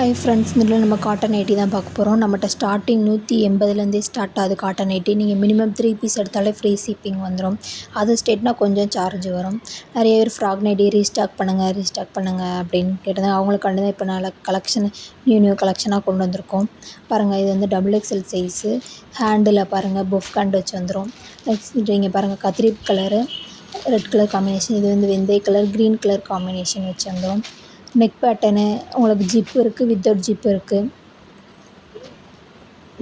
Hi friends, இதில் நம்ம cotton nightie தான் பார்க்க போகிறோம். நம்மகிட்ட ஸ்டார்டிங் 180லேருந்தே ஸ்டார்ட் ஆகுது காட்டன் நைட்டி. நீங்கள் மினிமம் 3 பீஸ் எடுத்தாலே ஃப்ரீ ஷிப்பிங் வந்துடும். அதர் ஸ்டேட்னா கொஞ்சம் சார்ஜ் வரும். நிறைய பேர் ஃப்ராக் நைட்டி ரீஸ்டாக் பண்ணுங்கள் அப்படின்னு கேட்டது. அவங்களுக்காண்டி தான் இப்போ நல்ல கலெக்ஷன் நியூ கலெக்ஷனாக கொண்டு வந்திருக்கோம். பாருங்கள், இது வந்து XXL சைஸு. ஹேண்டில் பாருங்கள், பொஃப் ஹேண்ட் வச்சு வந்துடும். நெக்ஸ்ட் இங்கே பாருங்கள், கத்திரி கலரு, ரெட் கலர் காம்பினேஷன். இது வந்து வெந்தய கலர், க்ரீன் கலர் காம்பினேஷன் வச்சு வந்துடும். நெக் பேட்டர்னு உங்களுக்கு ஜிப் இருக்குது, வித்தவுட் ஜிப் இருக்குது.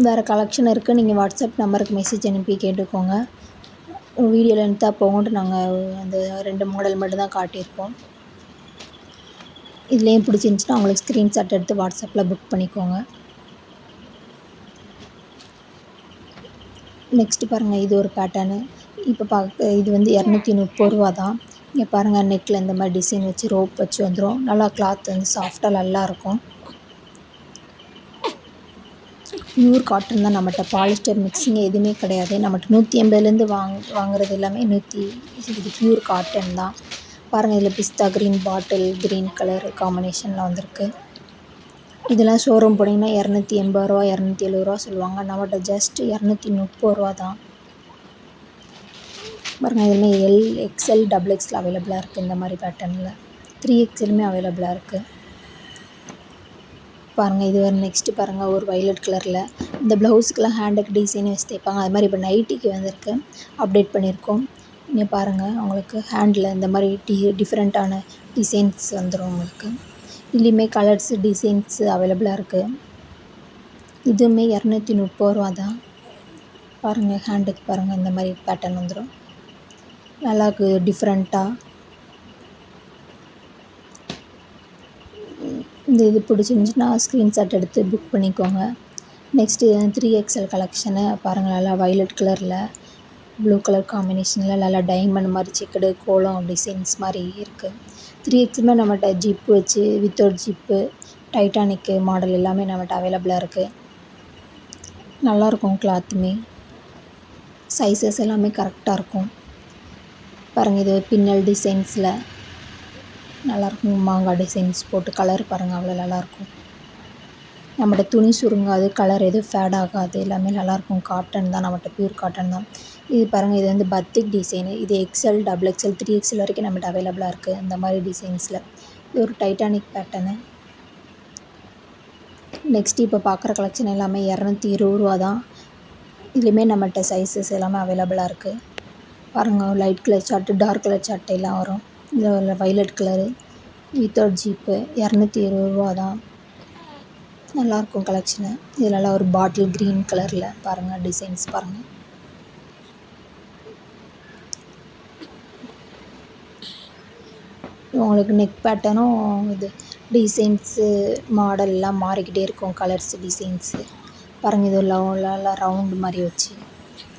வேறு கலெக்ஷன் இருக்குது. நீங்கள் வாட்ஸ்அப் நம்பருக்கு மெசேஜ் அனுப்பி கேட்டுக்கோங்க. வீடியோ லென்த்தாக போகும்ட்டு நாங்கள் அந்த 2 மாடல் மட்டும் தான் காட்டியிருக்கோம். இதுலேயும் பிடிச்சிருந்துச்சின்னா உங்களுக்கு ஸ்க்ரீன்ஷாட் எடுத்து வாட்ஸ்அப்பில் புக் பண்ணிக்கோங்க. நெக்ஸ்ட்டு பாருங்கள், இது ஒரு பேட்டர்னு. இப்போ இது வந்து 230 ரூபா தான். இங்கே பாருங்கள், நெக்கில் இந்த மாதிரி டிசைன் வச்சு ரோப் வச்சு வந்துடும். நல்லா கிளாத் வந்து சாஃப்டாக நல்லாயிருக்கும். ப்யூர் காட்டன் தான் நம்மகிட்ட. பாலிஸ்டர் மிக்சிங் எதுவுமே கிடையாது. நம்மகிட்ட 180லேருந்து வாங்குறது எல்லாமே இது ப்யூர் காட்டன் தான். பாருங்கள், இதில் பிஸ்தா க்ரீன், பாட்டில் க்ரீன் கலர் காம்பினேஷனில் வந்திருக்கு. இதெல்லாம் ஷோரூம் போனீங்கன்னா 280 ரூபா, 270 ரூபா சொல்லுவாங்க. நம்மகிட்ட ஜஸ்ட் 230 ரூபா தான். பாருங்கள், இதுவுமே எல், XL, XXL அவைலபிளாக இருக்குது. இந்த மாதிரி பேட்டர்னில் 3XLமே அவைலபிளாக இருக்குது. பாருங்கள், இது ஒரு நெக்ஸ்ட்டு பாருங்கள், ஒரு வயலட் கலரில். இந்த ப்ளவுஸுக்கெலாம் ஹேண்டுக்கு டிசைன் வச்சு தைப்பாங்க. அது மாதிரி இப்போ நைட்டிக்கு வந்திருக்கு, அப்டேட் பண்ணியிருக்கோம். இங்கே பாருங்கள், உங்களுக்கு ஹேண்டில் இந்த மாதிரி டிஃப்ரெண்ட்டான டிசைன்ஸ் வந்துடும் உங்களுக்கு. இதுலேயுமே கலர்ஸு டிசைன்ஸு அவைலபிளாக இருக்குது. இதுவுமே 230 ரூபா தான். பாருங்கள், ஹேண்டுக்கு பாருங்கள், இந்த மாதிரி பேட்டர்ன் வந்துடும். நல்லாயிருக்கு, டிஃப்ரெண்ட்டாக. இது பிடிச்சிருந்துச்சின்னா ஸ்க்ரீன்ஷாட் எடுத்து புக் பண்ணிக்கோங்க. நெக்ஸ்ட்டு 3XL கலெக்ஷனு பாருங்கள். நல்லா வயலட் கலரில் ப்ளூ கலர் காம்பினேஷனில் நல்லா டைமண்ட் மாதிரி செக்குடு கோலம் டிசைன்ஸ் மாதிரி இருக்குது. 3XLமே நம்மகிட்ட ஜிப்பு வச்சு, வித்தவுட் ஜிப்பு, டைட்டானிக்கு மாடல் எல்லாமே நம்மகிட்ட அவைலபிளாக இருக்குது. நல்லாயிருக்கும் கிளாத்துமே. சைஸஸ் எல்லாமே கரெக்டாக இருக்கும். பாருங்கள், இது பின்னல் டிசைன்ஸில் நல்லாயிருக்கும். மாங்காய் டிசைன்ஸ் போட்டு கலர் பாருங்கள், அவ்வளோ நல்லாயிருக்கும். நம்மகிட்ட துணி சுருங்காது, கலர் எதுவும் ஃபேட் ஆகாது. எல்லாமே நல்லாயிருக்கும். காட்டன் தான் நம்மகிட்ட, ப்யூர் காட்டன் தான். இது பாருங்கள், இது வந்து பத்திக் டிசைனு. இது XL, XXL, 3XL வரைக்கும் நம்மகிட்ட அவைலபிளாக இருக்குது. இந்த மாதிரி டிசைன்ஸில் இது ஒரு டைட்டானிக் பேட்டர்னு. நெக்ஸ்ட்டு இப்போ பார்க்குற கலெக்ஷன் எல்லாமே 220 ரூபா தான். இதுலேயுமே நம்மகிட்ட சைஸஸ் எல்லாமே அவைலபிளாக இருக்குது. பாருங்கள், light colour chart, dark colour chart எல்லாம் வரும். இதில் வயலட் கலரு வித்தவுட் ஜிப்பு 220 ரூபா தான். நல்லாயிருக்கும் கலெக்ஷனு. இதிலலாம் ஒரு பாட்டில் க்ரீன் கலரில் பாருங்கள், டிசைன்ஸ் பாருங்கள். உங்களுக்கு நெக் பேட்டர்னும் இது டிசைன்ஸு மாடல்லாம் மாறிக்கிட்டே இருக்கும். கலர்ஸு டிசைன்ஸு பாருங்கள். இது நல்லா ரவுண்டு மாதிரி வச்சு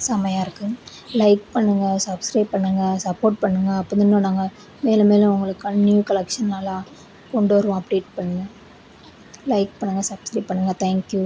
செம்மையாக இருக்குது. லைக் பண்ணுங்கள், சப்ஸ்கிரைப் பண்ணுங்கள், சப்போர்ட் பண்ணுங்கள். அப்போ இன்னும் நாங்கள் மேலும் உங்களுக்கு நியூ கலெக்ஷன் நல்லா கொண்டு வருவோம், அப்டேட் பண்ணுங்கள். லைக் பண்ணுங்கள், சப்ஸ்கிரைப் பண்ணுங்கள். தேங்க்யூ.